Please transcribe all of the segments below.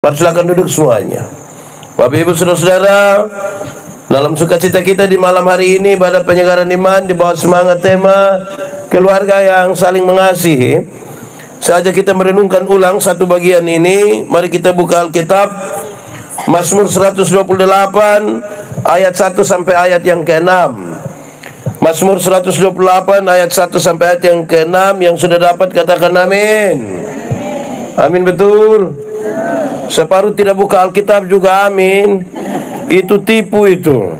Silakan duduk semuanya. Bapak Ibu Saudara-saudara, dalam sukacita kita di malam hari ini pada penyegaran iman di bawah semangat tema keluarga yang saling mengasihi, saja kita merenungkan ulang satu bagian ini. Mari kita buka Alkitab Mazmur 128 ayat 1 sampai ayat yang ke-6. Mazmur 128 ayat 1 sampai ayat yang ke-6. Yang sudah dapat katakan amin. Amin, betul. Separuh tidak buka Alkitab juga amin. Itu tipu itu.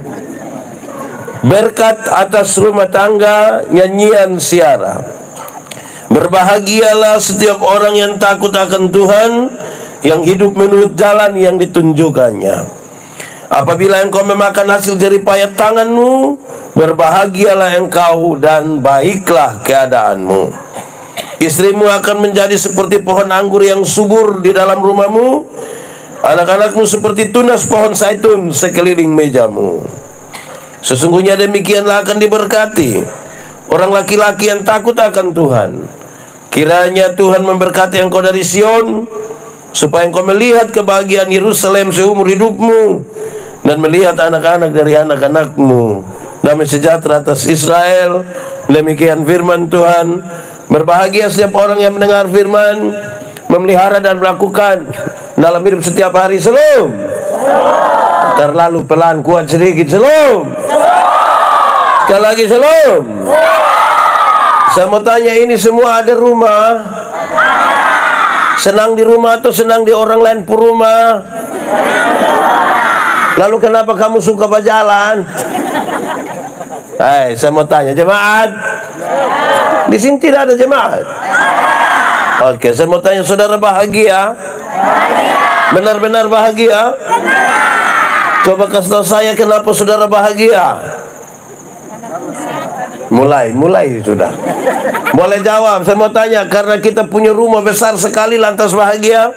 Berkat atas rumah tangga, nyanyian siara. Berbahagialah setiap orang yang takut akan Tuhan, yang hidup menurut jalan yang ditunjukkannya. Apabila engkau memakan hasil jeripayah tanganmu, berbahagialah engkau dan baiklah keadaanmu. Istrimu akan menjadi seperti pohon anggur yang subur di dalam rumahmu, anak-anakmu seperti tunas pohon zaitun sekeliling mejamu. Sesungguhnya demikianlah akan diberkati orang laki-laki yang takut akan Tuhan. Kiranya Tuhan memberkati engkau dari Sion, supaya engkau melihat kebahagiaan Yerusalem seumur hidupmu, dan melihat anak-anak dari anak-anakmu. Damai sejahtera atas Israel. Demikian firman Tuhan. Berbahagia setiap orang yang mendengar firman, memelihara dan melakukan dalam hidup setiap hari. Shalom. Terlalu pelan, kuat sedikit. Shalom. Sekali lagi shalom. Saya mau tanya, ini semua ada rumah? Senang di rumah atau senang di orang lain pun rumah? Lalu kenapa kamu suka berjalan? Hai, saya mau tanya, jemaat. Di sini tidak ada jemaat. Oke, saya mau tanya, saudara bahagia? Benar-benar bahagia? Coba kasih tahu saya kenapa saudara bahagia. Mulai sudah. Boleh jawab. Saya mau tanya, karena kita punya rumah besar sekali lantas bahagia?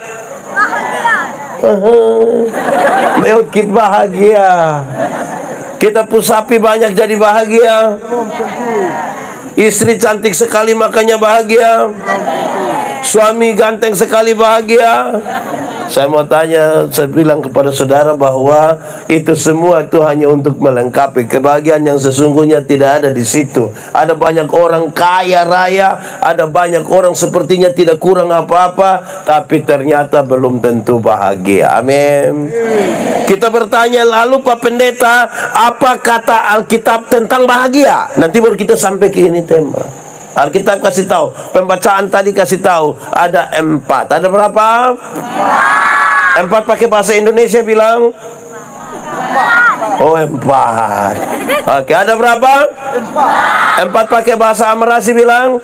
Meukit bahagia. Kita pusapi banyak jadi bahagia. Istri cantik sekali makanya bahagia. Suami ganteng sekali bahagia. Saya mau tanya, saya bilang kepada saudara bahwa itu semua itu hanya untuk melengkapi. Kebahagiaan yang sesungguhnya tidak ada di situ. Ada banyak orang kaya raya, ada banyak orang sepertinya tidak kurang apa-apa, tapi ternyata belum tentu bahagia. Amin. Kita bertanya, lalu Pak Pendeta, apa kata Alkitab tentang bahagia? Nanti baru kita sampai ke ini tema. Alkitab kasih tahu, pembacaan tadi kasih tahu ada 4. Ada berapa? 4 pakai bahasa Indonesia bilang? Oh, 4. Oke, ada berapa? 4 pakai bahasa Amerasi bilang?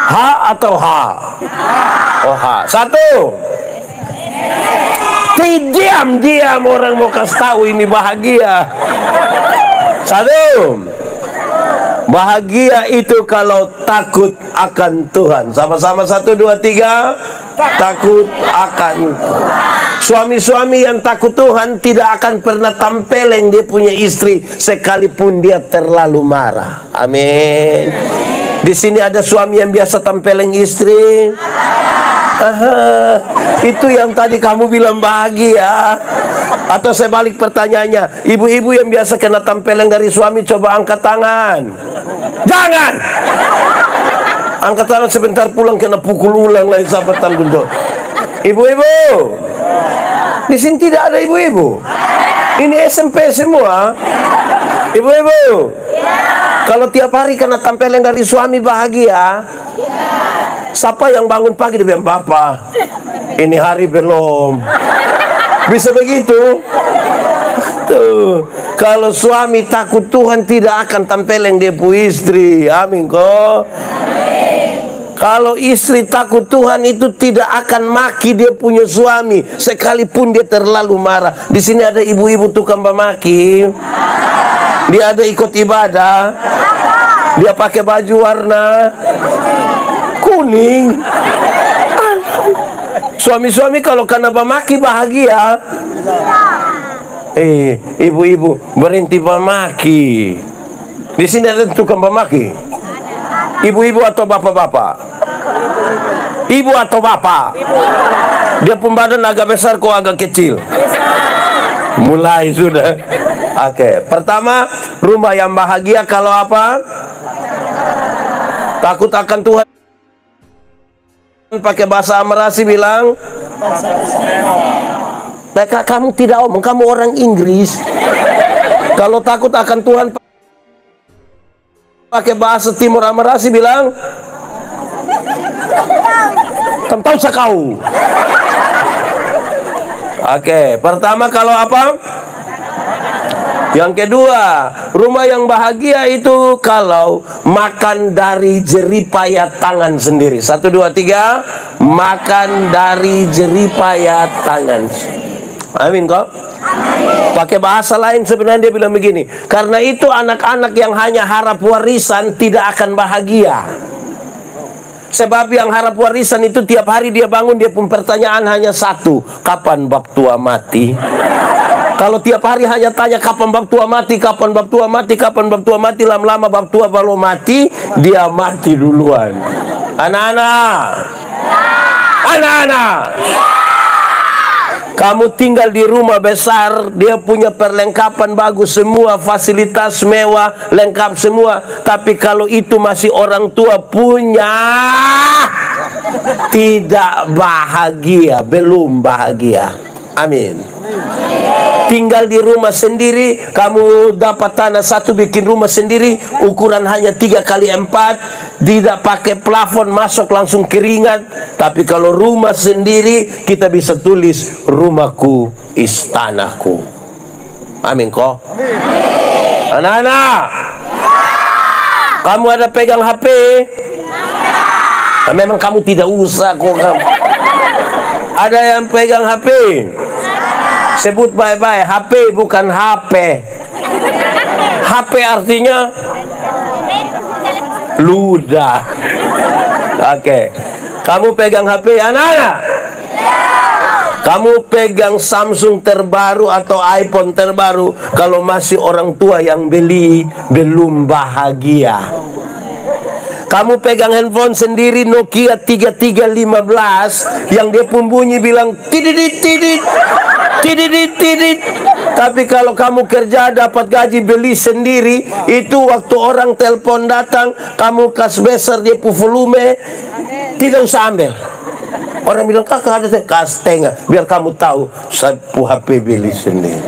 Ha atau ha? Oh, ha. 1. Diam orang mau kasih tahu ini bahagia. 1. Bahagia itu kalau takut akan Tuhan. Sama-sama 1, 2, 3. Takut akan suami-suami yang takut Tuhan tidak akan pernah tampeleng dia punya istri sekalipun dia terlalu marah. Amin. Di sini ada suami yang biasa tampeleng istri. Itu yang tadi kamu bilang bahagia. Atau saya balik pertanyaannya, ibu-ibu yang biasa kena tampeleng dari suami, coba angkat tangan. Jangan. Angkat tangan sebentar, pulang kena pukul ulang lagi sahabat tanggung jawab. Ibu-ibu. Di sini tidak ada ibu-ibu. Ini SMP semua. Ibu-ibu. Kalau tiap hari kena tampeleng dari suami bahagia. Siapa yang bangun pagi dia bilang, "Bapak, ini hari belum." Bisa begitu? Tuh. Kalau suami takut Tuhan tidak akan tampeleng dia punya istri. Amin kok. Kalau istri takut Tuhan itu tidak akan maki dia punya suami sekalipun dia terlalu marah. Di sini ada ibu-ibu tukang memaki. Dia ada ikut ibadah. Dia pakai baju warna kuning. Suami-suami kalau kena memaki bahagia. Ibu-ibu berhenti memaki. Di sini ada tukang memaki. Ibu-ibu atau bapak-bapak? Ibu atau bapak? Dia pun badan agak besar, kok agak kecil. Mulai sudah. Oke, pertama, rumah yang bahagia kalau apa? Takut akan Tuhan. Pakai bahasa Amerasi bilang, mereka kamu tidak omong, kamu orang Inggris. Kalau takut akan Tuhan pakai bahasa Timur Amerasi bilang, tentang sakau. Oke, pertama kalau apa? Yang kedua, rumah yang bahagia itu kalau makan dari jeripaya tangan sendiri. 1, 2, 3, makan dari jeripaya tangan. Amin kok? Pakai bahasa lain sebenarnya dia bilang begini, karena itu anak-anak yang hanya harap warisan tidak akan bahagia. Sebab yang harap warisan itu tiap hari dia bangun, dia pun pertanyaan hanya satu, kapan bab tua mati? Kalau tiap hari hanya tanya kapan bab tua mati, kapan bab tua mati, kapan bab tua mati, lama-lama bab tua baru mati, dia mati duluan. Anak-anak, anak-anak, kamu tinggal di rumah besar, dia punya perlengkapan bagus semua, fasilitas mewah, lengkap semua. Tapi kalau itu masih orang tua punya, tidak bahagia, belum bahagia. Amin. Tinggal di rumah sendiri, kamu dapat tanah satu, bikin rumah sendiri, ukuran hanya 3 kali 4, tidak pakai plafon, masuk langsung keringat. Tapi kalau rumah sendiri, kita bisa tulis rumahku, istanaku. Amin kok? Anak-anak, kamu ada pegang HP? Nah, memang kamu tidak usah kok. Ada yang pegang HP? Sebut baik-baik, HP bukan HP. HP artinya ludah. Oke. Kamu pegang HP, anak-anak? Kamu pegang Samsung terbaru atau iPhone terbaru, kalau masih orang tua yang beli, belum bahagia. Kamu pegang handphone sendiri Nokia 3315 yang dia pun bunyi bilang tididit tidit tididit tidit. Tapi kalau kamu kerja dapat gaji beli sendiri, itu waktu orang telepon datang kamu kas besar dia pun volume, tidak usah ambil. Orang bilang kakak ada kas tengah, biar kamu tahu saya pu HP beli sendiri.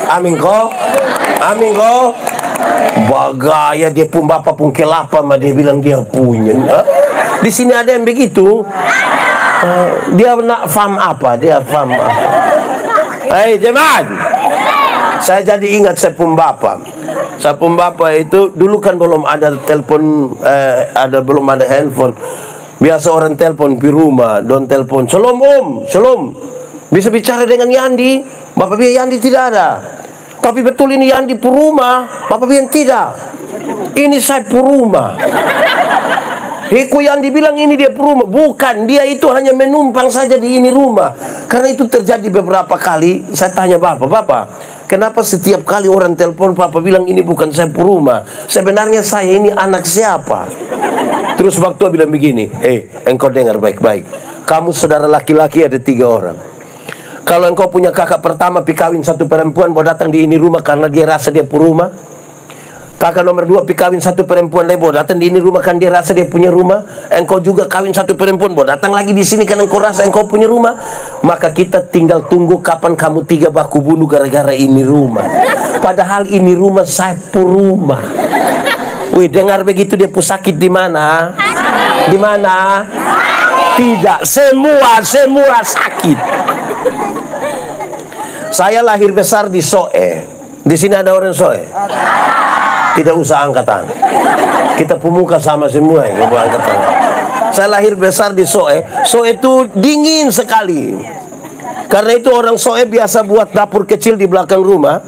Amin kok? Amin kok? Bagaya dia pun bapak pun kelapa mah dia bilang dia punya. Di sini ada yang begitu. Dia nak faham apa? Dia faham apa? Hei jemaat, saya jadi ingat saya pun bapak. Saya pun bapak itu dulu kan belum ada telepon, belum ada handphone. Biasa orang telepon di rumah, don telepon. Shalom om, shalom. Bisa bicara dengan Yandi? Bapak bilang Yandi tidak ada. Tapi betul ini Yandi puruma, Bapak bilang tidak. Ini saya puruma. Heko yang dibilang ini dia puruma, bukan, dia itu hanya menumpang saja di ini rumah. Karena itu terjadi beberapa kali. Saya tanya Bapak, kenapa setiap kali orang telepon Bapak bilang ini bukan saya puruma? Sebenarnya saya ini anak siapa? Terus waktu bilang begini, engkau dengar baik-baik. Kamu saudara laki-laki ada 3 orang. Kalau engkau punya kakak pertama pikawin 1 perempuan, mau datang di ini rumah karena dia rasa dia puruma. Kakak nomor 2 pikawin 1 perempuan lagi, mau datang di ini rumah kan dia rasa dia punya rumah. Engkau juga kawin 1 perempuan, mau datang lagi di sini kan engkau rasa engkau punya rumah. Maka kita tinggal tunggu kapan kamu 3 baku bunuh gara-gara ini rumah. Padahal ini rumah saya puruma. Wih, dengar begitu dia pusakit di mana? Di mana? Tidak, semua sakit. Saya lahir besar di Soe. Di sini ada orang Soe? Tidak usah angkat tangan. Kita pemuka sama semua ya, angkat tangan. Saya lahir besar di Soe. Soe itu dingin sekali. Karena itu orang Soe biasa buat dapur kecil di belakang rumah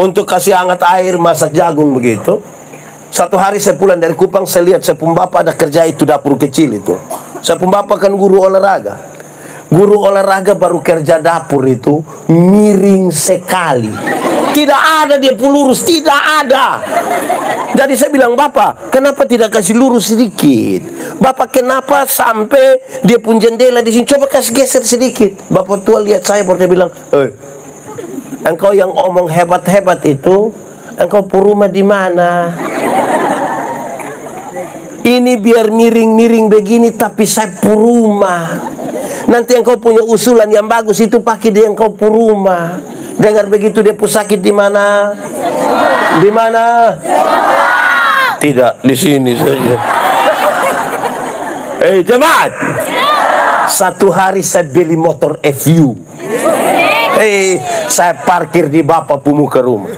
untuk kasih hangat air, masak jagung begitu. Satu hari saya pulang dari Kupang, saya lihat saya pun bapak ada kerja itu dapur kecil itu. Saya pun bapak kan guru olahraga. Guru olahraga baru kerja dapur itu miring sekali. Tidak ada dia pun lurus, tidak ada. Jadi saya bilang, Bapak, kenapa tidak kasih lurus sedikit? Bapak, kenapa sampai dia pun jendela di sini? Coba kasih geser sedikit. Bapak tua lihat saya, baru dia bilang, engkau yang omong hebat-hebat itu, engkau puruma di mana? Ini biar miring-miring begini, tapi saya puruma. Nanti engkau punya usulan yang bagus itu pakai dia engkau puruma. Dengar begitu dia pusakit di mana? Di mana? Tidak, di sini saja. Jemaat. Satu hari saya beli motor FU. Saya parkir di bapak pemuka rumah.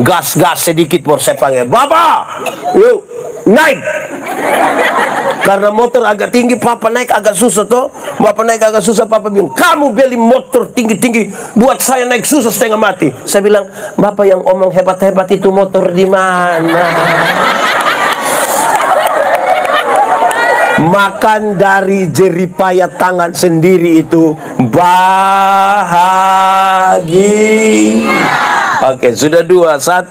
Gas-gas sedikit baru saya panggil, Bapak, yuk naik. Karena motor agak tinggi, Papa naik agak susah toh. Bapak naik agak susah, Papa bilang, kamu beli motor tinggi-tinggi, buat saya naik susah setengah mati. Saya bilang, Bapak yang omong hebat-hebat itu motor di mana? Makan dari jeripayah tangan sendiri itu bahagia. Oke, sudah 2. 1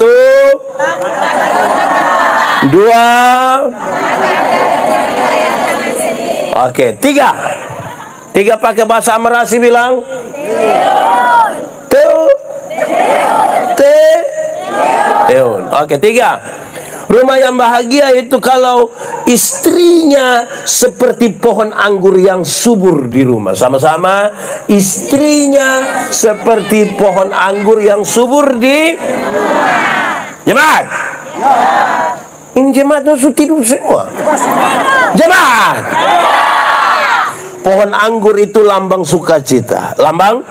2. Oke, 3 pakai bahasa Amerasi bilang Teun. Oke, 3. Rumah yang bahagia itu kalau istrinya seperti pohon anggur yang subur di rumah. Sama-sama, istrinya seperti pohon anggur yang subur di jemaat. Ini jemaat itu tidur semua. Jemaat. Pohon anggur itu lambang sukacita. Lambang?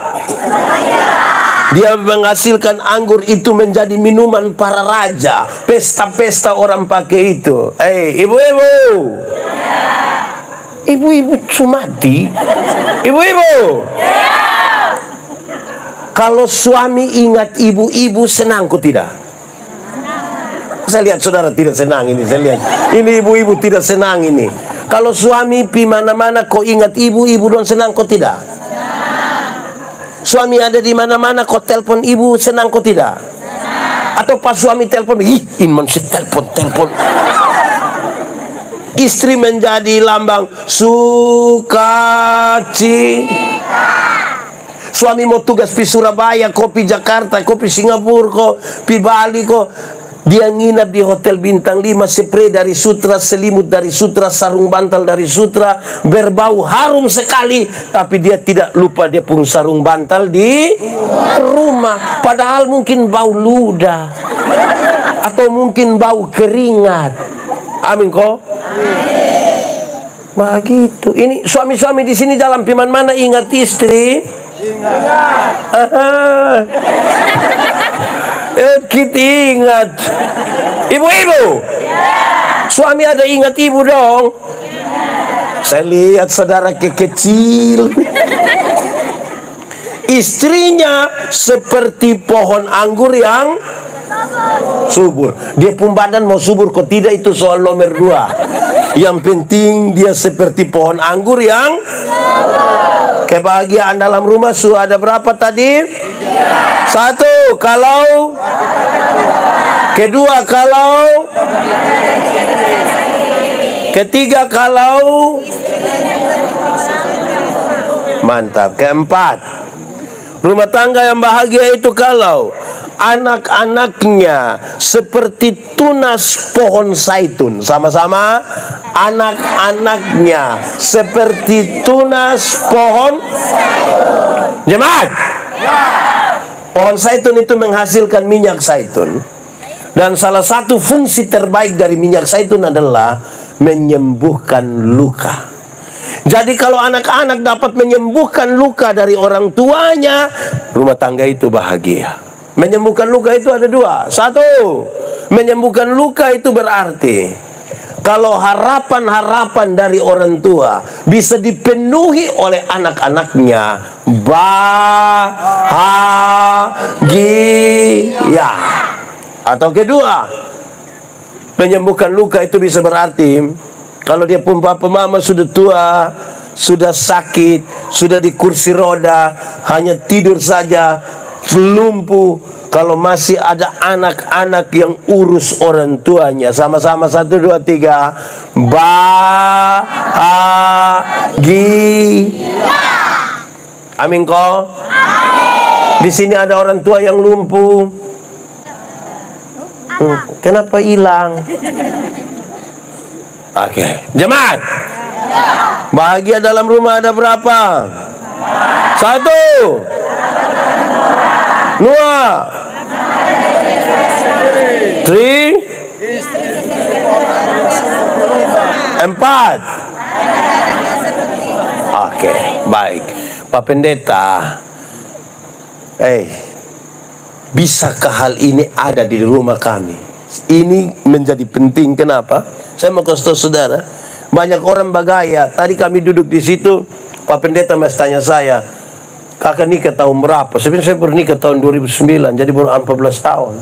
Dia menghasilkan anggur itu menjadi minuman para raja. Pesta-pesta orang pakai itu. Ibu-ibu. Ibu-ibu Sumati. Ibu-ibu. Kalau suami ingat ibu-ibu, senang kok tidak? Saya lihat saudara tidak senang ini. Saya lihat. Ini ibu-ibu tidak senang ini. Kalau suami pi mana-mana kok ingat ibu-ibu don senang kok tidak? Suami ada di mana-mana kok telepon ibu senang kok tidak? Atau pas suami telepon, iman si telepon. Istri menjadi lambang sukacita. Suami mau tugas di Surabaya, kopi Jakarta, kopi Singapura, kopi Bali, dia nginap di hotel bintang 5, spray dari Sutra, selimut dari Sutra, sarung bantal dari Sutra, berbau harum sekali, tapi dia tidak lupa dia pun sarung bantal di rumah. Padahal mungkin bau ludah atau mungkin bau keringat. Amin kok. Begitu. Ini suami-suami di sini dalam piman mana ingat istri? Kita ingat. Ibu-ibu, suami ada ingat ibu dong. Saya lihat saudara kecil. Istrinya seperti pohon anggur yang subur. Dia pun badan mau subur kok tidak, itu soal nomor 2. Yang penting dia seperti pohon anggur yang kebahagiaan dalam rumah. Sudah ada berapa tadi? 1 kalau, kedua kalau, ketiga kalau, mantap. Keempat, rumah tangga yang bahagia itu kalau anak-anaknya seperti tunas pohon zaitun. Sama-sama, anak-anaknya seperti tunas pohon jemaat. Pohon zaitun itu menghasilkan minyak zaitun. Dan salah satu fungsi terbaik dari minyak zaitun adalah menyembuhkan luka. Jadi kalau anak-anak dapat menyembuhkan luka dari orang tuanya, rumah tangga itu bahagia. Menyembuhkan luka itu ada 2. 1, menyembuhkan luka itu berarti kalau harapan-harapan dari orang tua bisa dipenuhi oleh anak-anaknya, bahagia. Atau kedua, menyembuhkan luka itu bisa berarti kalau dia pun papa mama sudah tua, sudah sakit, sudah di kursi roda, hanya tidur saja, lumpuh kalau masih ada anak-anak yang urus orang tuanya. Sama-sama 1, 2, 3. Bahagia. Amin kok. Di sini ada orang tua yang lumpuh. Kenapa hilang? Oke, jemaat. Bahagia dalam rumah ada berapa? 1, 2, 3, 4. Oke, baik. Pak Pendeta, bisakah hal ini ada di rumah kami? Ini menjadi penting. Kenapa? Saya mau kasih tahu saudara, banyak orang bagaya. Tadi kami duduk di situ, Pak Pendeta masih tanya saya, kakak nikah tahun berapa? Sebenarnya saya bernikah tahun 2009, jadi baru 14 tahun.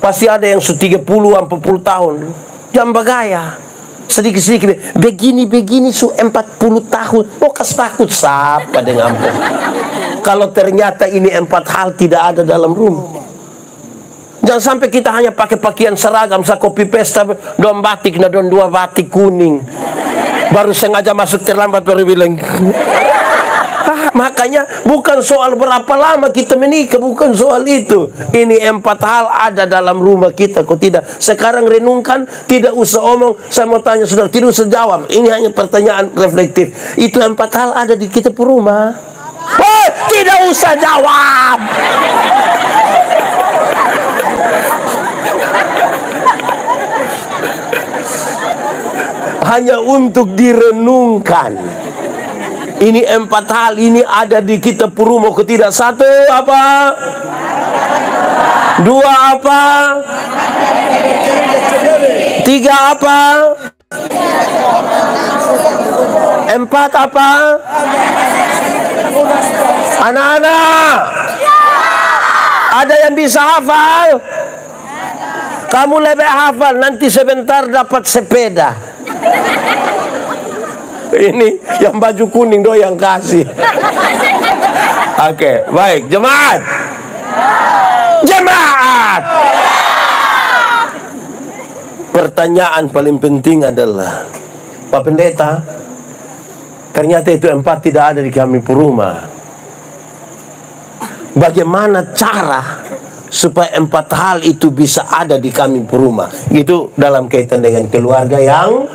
Pasti ada yang 30, 40 tahun. Jangan bagaya. Sedikit-sedikit, begini su 40 tahun. Oh, kas takut siapa dengan ampun. Kalau ternyata ini 4 hal tidak ada dalam rumah. Jangan sampai kita hanya pakai pakaian seragam, saya copy paste, don batik, don 2 batik kuning. Baru sengaja masuk terlambat baru bilang. Makanya bukan soal berapa lama kita menikah, bukan soal itu. Ini 4 hal ada dalam rumah kita, kok tidak? Sekarang renungkan, tidak usah omong. Saya mau tanya saudara, tidak usah jawab. Ini hanya pertanyaan reflektif. Itu 4 hal ada di kita rumah. Oh, tidak usah jawab. Hanya untuk direnungkan. Ini 4 hal ini ada di kita rumah, kok tidak? 1 apa? 2 apa? 3 apa? 4 apa? Anak-anak, ada yang bisa hafal? Kamu lebih hafal, nanti sebentar dapat sepeda. Ini yang baju kuning do yang kasih. Oke, baik, jemaat. Jemaat. Pertanyaan paling penting adalah, Pak Pendeta, ternyata itu 4 tidak ada di kami rumah. Bagaimana cara supaya 4 hal itu bisa ada di kami rumah? Itu dalam kaitan dengan keluarga yang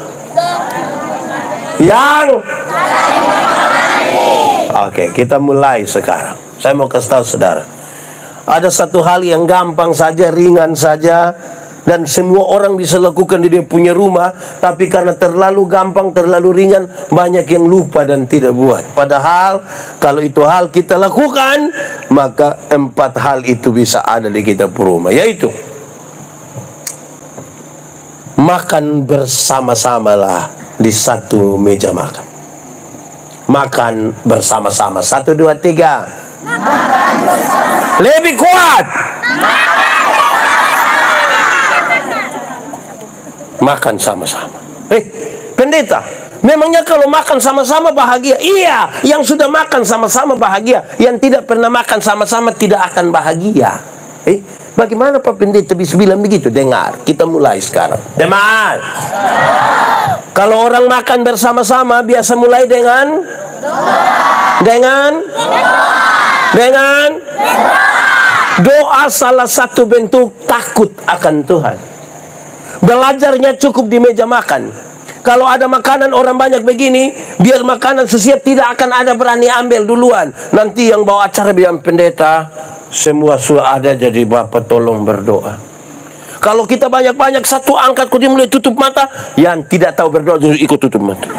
Oke, kita mulai sekarang. Saya mau kasih tahu saudara, ada satu hal yang gampang saja, ringan saja, dan semua orang bisa lakukan di dia punya rumah. Tapi karena terlalu gampang, terlalu ringan, banyak yang lupa dan tidak buat. Padahal kalau itu hal kita lakukan, maka 4 hal itu bisa ada di kita rumah. Yaitu, makan bersama-samalah di satu meja makan. Makan bersama-sama. 1, 2, 3. Lebih kuat. Makan sama-sama. Pendeta, memangnya kalau makan sama-sama bahagia? Iya, yang sudah makan sama-sama bahagia. Yang tidak pernah makan sama-sama tidak akan bahagia. Bagaimana Pak Pendeta bisa bilang begitu? Dengar, kita mulai sekarang. Dengar. Kalau orang makan bersama-sama biasa mulai dengan doa. Salah satu bentuk takut akan Tuhan. Belajarnya cukup di meja makan. Kalau ada makanan orang banyak begini, biar makanan sesiap, tidak akan ada berani ambil duluan. Nanti yang bawa acara bilang, Pendeta, semua sudah ada, jadi Bapak tolong berdoa. Kalau kita banyak-banyak, satu angkat, kok dia mulai tutup mata. Yang tidak tahu berdoa, justru ikut tutup mata.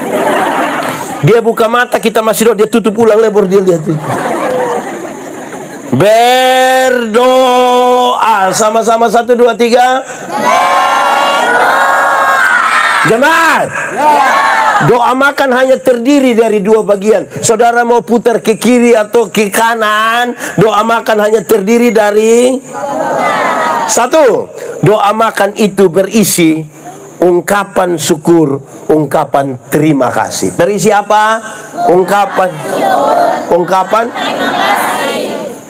Dia buka mata, kita masih doa, dia tutup ulang lebar, dia lihat. Berdoa. Sama-sama 1, 2, 3. Jemaat, doa makan hanya terdiri dari 2 bagian. Saudara mau putar ke kiri atau ke kanan, doa makan hanya terdiri dari 1. Doa makan itu berisi ungkapan syukur, ungkapan terima kasih. Berisi apa? Ungkapan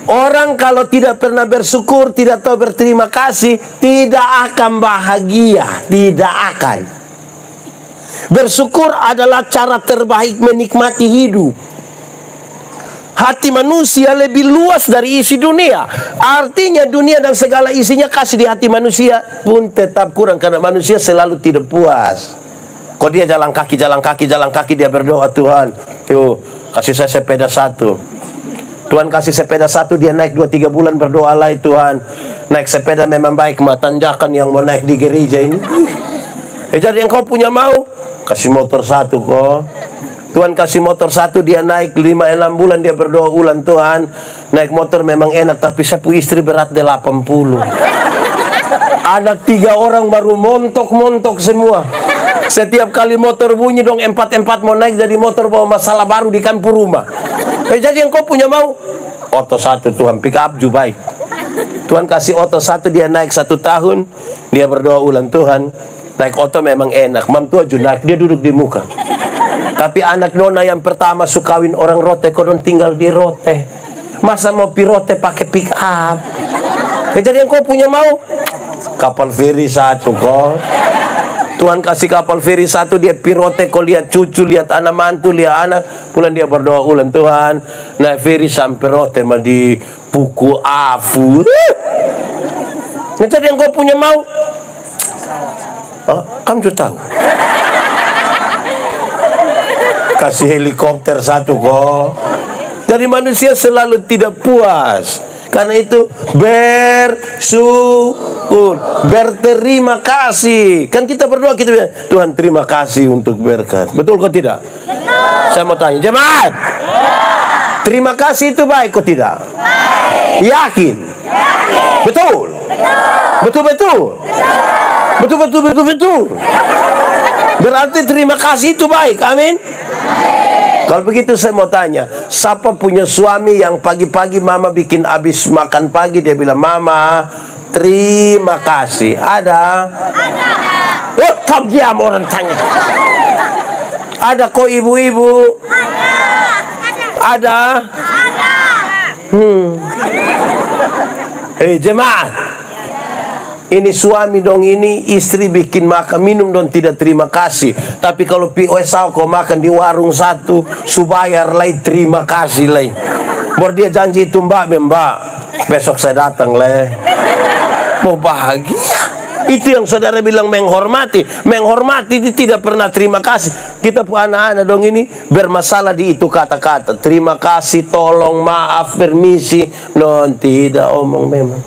Orang kalau tidak pernah bersyukur, tidak tahu berterima kasih, tidak akan bahagia, tidak akan. Bersyukur adalah cara terbaik menikmati hidup. Hati manusia lebih luas dari isi dunia. Artinya dunia dan segala isinya kasih di hati manusia pun tetap kurang, karena manusia selalu tidak puas. Kok dia jalan kaki, dia berdoa, Tuhan, yuk kasih saya sepeda satu. Tuhan kasih sepeda satu, dia naik 2-3 bulan berdoa lagi, Tuhan naik sepeda memang baik, tanjakan yang mau naik di gereja ini. Jadi yang kau punya mau, kasih motor satu kok. Tuhan kasih motor satu, dia naik 5-6 bulan, dia berdoa ulang, Tuhan naik motor memang enak, tapi saya punya istri berat 80. Anak 3 orang baru montok semua. Setiap kali motor bunyi dong, 4-4 mau naik jadi motor bawa masalah baru di kampung rumah. Jadi yang kau punya mau, oto satu, Tuhan pick up juga baik. Tuhan kasih oto satu, dia naik 1 tahun, dia berdoa ulang, Tuhan naik oto memang enak, mam tua juga naik, dia duduk di muka. Tapi anak nona yang pertama sukawin orang rote, kodon tinggal di rote, masa mau pirote pakai pick up. Jadi yang kau punya mau, kapal feri satu kok. Tuhan kasih kapal feri satu, dia pirote, kau lihat cucu, lihat anak mantu, lihat anak, pulang dia berdoa ulang, Tuhan naik feri sampai rote mah di puku afu. Nanti yang kau punya mau, oh, kamu sudah tahu. Kasih helikopter satu kok. Jadi manusia selalu tidak puas. Karena itu bersyukur, berterima kasih. Kan kita berdoa, kita bilang, Tuhan terima kasih untuk berkat. Betul kok tidak? Saya mau tanya, jemaat, terima kasih itu baik kok tidak? Yakin? Betul? Betul. Berarti terima kasih itu baik, amin? Kalau begitu saya mau tanya, siapa punya suami yang pagi-pagi mama bikin habis makan pagi, dia bilang, Mama terima kasih. Ada? Oh, tak diam orang tanya. Ada kok ibu-ibu? Ada? Hei jemaat, ini suami dong, ini istri bikin makan minum dong tidak terima kasih. Tapi kalau POSA kau makan di warung satu, subayar lagi terima kasih lagi. Baru dia janji itu, Mbak, besok saya datang leh. Mau bahagia. Itu yang saudara bilang menghormati. Menghormati itu tidak pernah terima kasih. Kita pun anak-anak dong ini bermasalah di itu kata-kata. Terima kasih, tolong, maaf, permisi. Non, tidak omong memang.